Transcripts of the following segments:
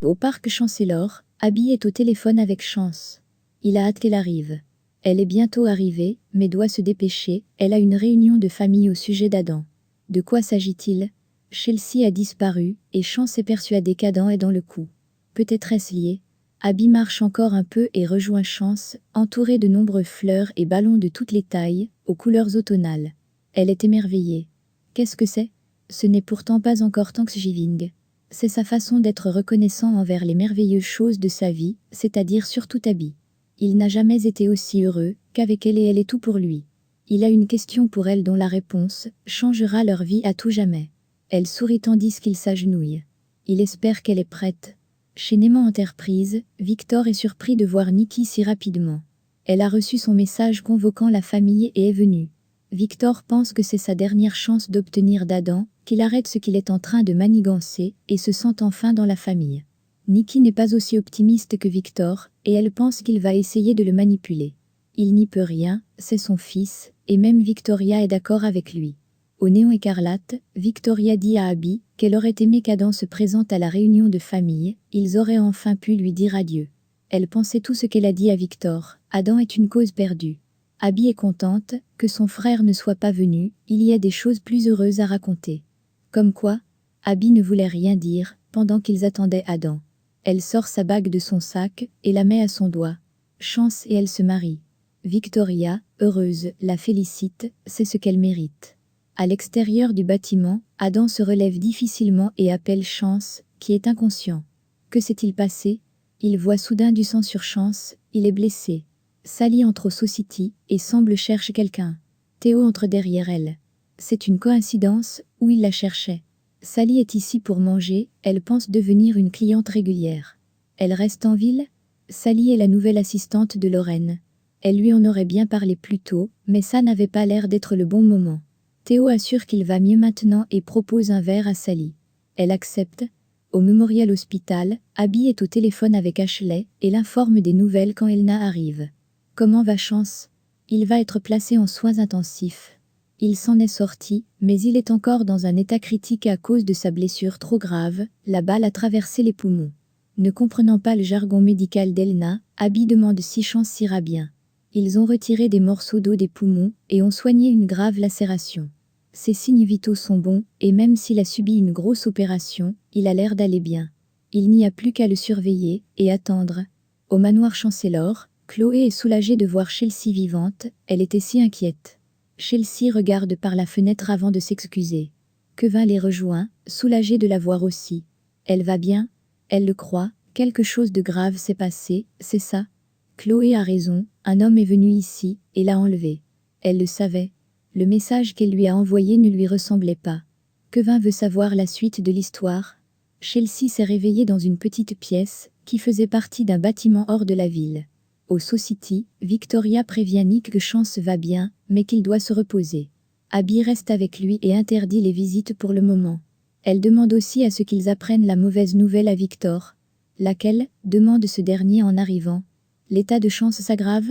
Au parc Chancellor, Abby est au téléphone avec Chance. Il a hâte qu'elle arrive. Elle est bientôt arrivée, mais doit se dépêcher, elle a une réunion de famille au sujet d'Adam. De quoi s'agit-il? Chelsea a disparu, et Chance est persuadée qu'Adam est dans le coup. Peut-être est-ce lié? Abby marche encore un peu et rejoint Chance, entourée de nombreuses fleurs et ballons de toutes les tailles, aux couleurs automnales. Elle est émerveillée. Qu'est-ce que c'est? Ce n'est pourtant pas encore Thanksgiving. C'est sa façon d'être reconnaissant envers les merveilleuses choses de sa vie, c'est-à-dire surtout Abby. Il n'a jamais été aussi heureux qu'avec elle et elle est tout pour lui. Il a une question pour elle dont la réponse changera leur vie à tout jamais. Elle sourit tandis qu'il s'agenouille. Il espère qu'elle est prête. Chez Neiman Enterprise, Victor est surpris de voir Nikki si rapidement. Elle a reçu son message convoquant la famille et est venue. Victor pense que c'est sa dernière chance d'obtenir d'Adam, qu'il arrête ce qu'il est en train de manigancer et se sent enfin dans la famille. Nikki n'est pas aussi optimiste que Victor, et elle pense qu'il va essayer de le manipuler. Il n'y peut rien, c'est son fils, et même Victoria est d'accord avec lui. Au néon écarlate, Victoria dit à Abby qu'elle aurait aimé qu'Adam se présente à la réunion de famille, ils auraient enfin pu lui dire adieu. Elle pensait tout ce qu'elle a dit à Victor, Adam est une cause perdue. Abby est contente que son frère ne soit pas venu, il y a des choses plus heureuses à raconter. Comme quoi, Abby ne voulait rien dire, pendant qu'ils attendaient Adam. Elle sort sa bague de son sac, et la met à son doigt. Chance et elle se marient. Victoria, heureuse, la félicite, c'est ce qu'elle mérite. À l'extérieur du bâtiment, Adam se relève difficilement et appelle Chance, qui est inconscient. Que s'est-il passé? Il voit soudain du sang sur Chance, il est blessé. Sally entre au Society et semble chercher quelqu'un. Théo entre derrière elle. C'est une coïncidence, ou il la cherchait. Sally est ici pour manger, elle pense devenir une cliente régulière. Elle reste en ville? Sally est la nouvelle assistante de Lorraine. Elle lui en aurait bien parlé plus tôt, mais ça n'avait pas l'air d'être le bon moment. Théo assure qu'il va mieux maintenant et propose un verre à Sally. Elle accepte. Au Memorial Hospital, Abby est au téléphone avec Ashley et l'informe des nouvelles quand Elna arrive. Comment va Chance? Il va être placé en soins intensifs. Il s'en est sorti, mais il est encore dans un état critique à cause de sa blessure trop grave, la balle a traversé les poumons. Ne comprenant pas le jargon médical d'Elna, Abby demande si Chance ira bien. Ils ont retiré des morceaux d'eau des poumons et ont soigné une grave lacération. Ses signes vitaux sont bons, et même s'il a subi une grosse opération, il a l'air d'aller bien. Il n'y a plus qu'à le surveiller et attendre. Au manoir Chancellor, Chloé est soulagée de voir Chelsea vivante, elle était si inquiète. Chelsea regarde par la fenêtre avant de s'excuser. Kevin les rejoint, soulagé de la voir aussi. Elle va bien? Elle le croit, quelque chose de grave s'est passé, c'est ça? Chloé a raison, un homme est venu ici, et l'a enlevé. Elle le savait. Le message qu'elle lui a envoyé ne lui ressemblait pas. Kevin veut savoir la suite de l'histoire. Chelsea s'est réveillée dans une petite pièce, qui faisait partie d'un bâtiment hors de la ville. Au Society, Victoria prévient Nick que Chance va bien, mais qu'il doit se reposer. Abby reste avec lui et interdit les visites pour le moment. Elle demande aussi à ce qu'ils apprennent la mauvaise nouvelle à Victor. Laquelle? Demande ce dernier en arrivant. L'état de Chance s'aggrave?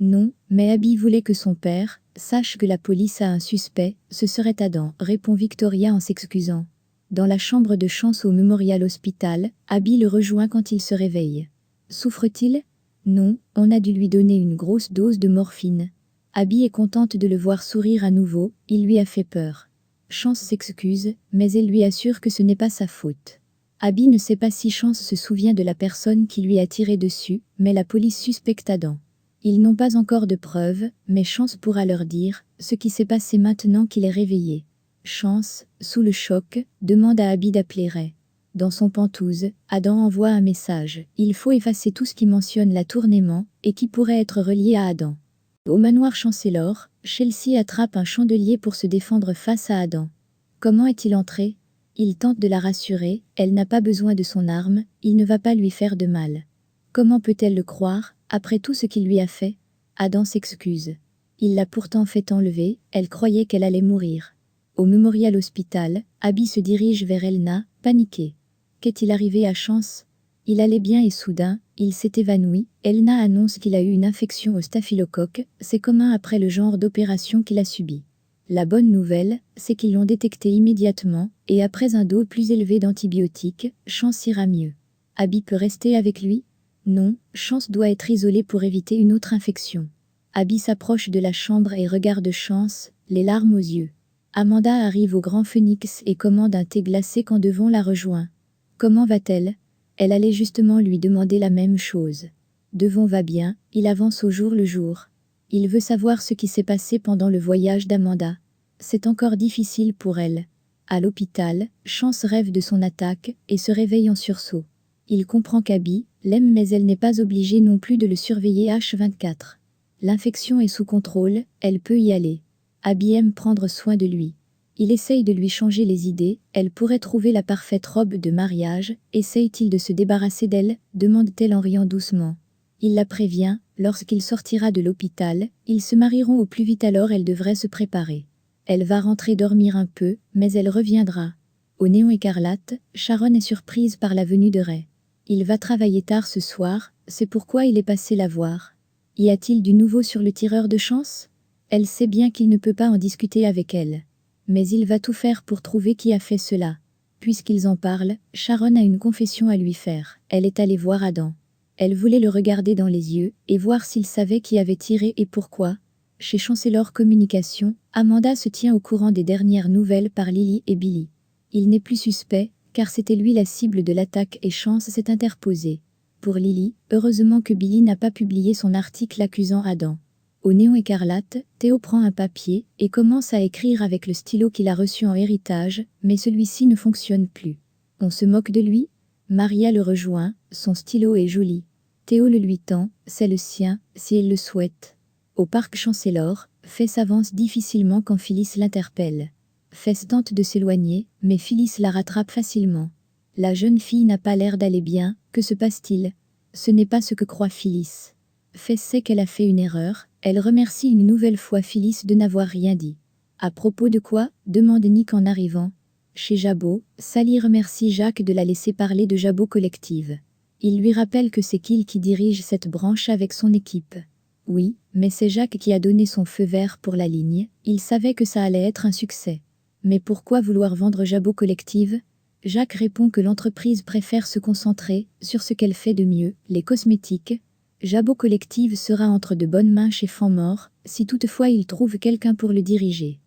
Non, mais Abby voulait que son père sache que la police a un suspect, ce serait Adam, répond Victoria en s'excusant. Dans la chambre de Chance au Memorial Hospital, Abby le rejoint quand il se réveille. Souffre-t-il? Non, on a dû lui donner une grosse dose de morphine. Abby est contente de le voir sourire à nouveau, il lui a fait peur. Chance s'excuse, mais elle lui assure que ce n'est pas sa faute. Abby ne sait pas si Chance se souvient de la personne qui lui a tiré dessus, mais la police suspecte Adam. Ils n'ont pas encore de preuves, mais Chance pourra leur dire ce qui s'est passé maintenant qu'il est réveillé. Chance, sous le choc, demande à Abby d'appeler Ray. Dans son pantouse, Adam envoie un message. Il faut effacer tout ce qui mentionne la tournement et qui pourrait être relié à Adam. Au manoir Chancellor, Chelsea attrape un chandelier pour se défendre face à Adam. Comment est-il entré? Il tente de la rassurer, elle n'a pas besoin de son arme, il ne va pas lui faire de mal. Comment peut-elle le croire, après tout ce qu'il lui a fait? Adam s'excuse. Il l'a pourtant fait enlever, elle croyait qu'elle allait mourir. Au Memorial Hospital, Abby se dirige vers Elna, paniquée. Qu'est-il arrivé à Chance? Il allait bien et soudain, il s'est évanoui. Elna annonce qu'il a eu une infection au staphylocoque, c'est commun après le genre d'opération qu'il a subi. La bonne nouvelle, c'est qu'ils l'ont détecté immédiatement, et après un dose plus élevé d'antibiotiques, Chance ira mieux. Abby peut rester avec lui? Non, Chance doit être isolée pour éviter une autre infection. Abby s'approche de la chambre et regarde Chance, les larmes aux yeux. Amanda arrive au Grand Phoenix et commande un thé glacé quand Devon la rejoint. Comment va-t-elle? Elle allait justement lui demander la même chose. Devon va bien, il avance au jour le jour. Il veut savoir ce qui s'est passé pendant le voyage d'Amanda. C'est encore difficile pour elle. À l'hôpital, Chance rêve de son attaque et se réveille en sursaut. Il comprend qu'Abby l'aime mais elle n'est pas obligée non plus de le surveiller H24. L'infection est sous contrôle, elle peut y aller. Abby aime prendre soin de lui. Il essaye de lui changer les idées, elle pourrait trouver la parfaite robe de mariage, essaye-t-il de se débarrasser d'elle, demande-t-elle en riant doucement. Il la prévient, lorsqu'il sortira de l'hôpital, ils se marieront au plus vite alors elle devrait se préparer. Elle va rentrer dormir un peu, mais elle reviendra. Au Néon Écarlate, Sharon est surprise par la venue de Ray. Il va travailler tard ce soir, c'est pourquoi il est passé la voir. Y a-t-il du nouveau sur le tireur de Chance? Elle sait bien qu'il ne peut pas en discuter avec elle. Mais il va tout faire pour trouver qui a fait cela. Puisqu'ils en parlent, Sharon a une confession à lui faire. Elle est allée voir Adam. Elle voulait le regarder dans les yeux et voir s'il savait qui avait tiré et pourquoi. Chez Chancellor Communication, Amanda se tient au courant des dernières nouvelles par Lily et Billy. Il n'est plus suspect, car c'était lui la cible de l'attaque et Chance s'est interposée. Pour Lily, heureusement que Billy n'a pas publié son article accusant Adam. Au Néon Écarlate, Théo prend un papier et commence à écrire avec le stylo qu'il a reçu en héritage, mais celui-ci ne fonctionne plus. On se moque de lui? Maria le rejoint, son stylo est joli. Théo le lui tend, c'est le sien, si elle le souhaite. Au parc Chancellor, Fess s'avance difficilement quand Phyllis l'interpelle. Fess tente de s'éloigner, mais Phyllis la rattrape facilement. La jeune fille n'a pas l'air d'aller bien, que se passe-t-il? Ce n'est pas ce que croit Phyllis. Fess sait qu'elle a fait une erreur, elle remercie une nouvelle fois Phyllis de n'avoir rien dit. À propos de quoi? Demande Nick en arrivant. Chez Jabot, Sally remercie Jacques de la laisser parler de Jabot Collective. Il lui rappelle que c'est qu'il qui dirige cette branche avec son équipe. Oui, mais c'est Jacques qui a donné son feu vert pour la ligne, il savait que ça allait être un succès. Mais pourquoi vouloir vendre Jabot Collective? Jacques répond que l'entreprise préfère se concentrer sur ce qu'elle fait de mieux, les cosmétiques. Jabot Collective sera entre de bonnes mains chez Fanmore, si toutefois il trouve quelqu'un pour le diriger.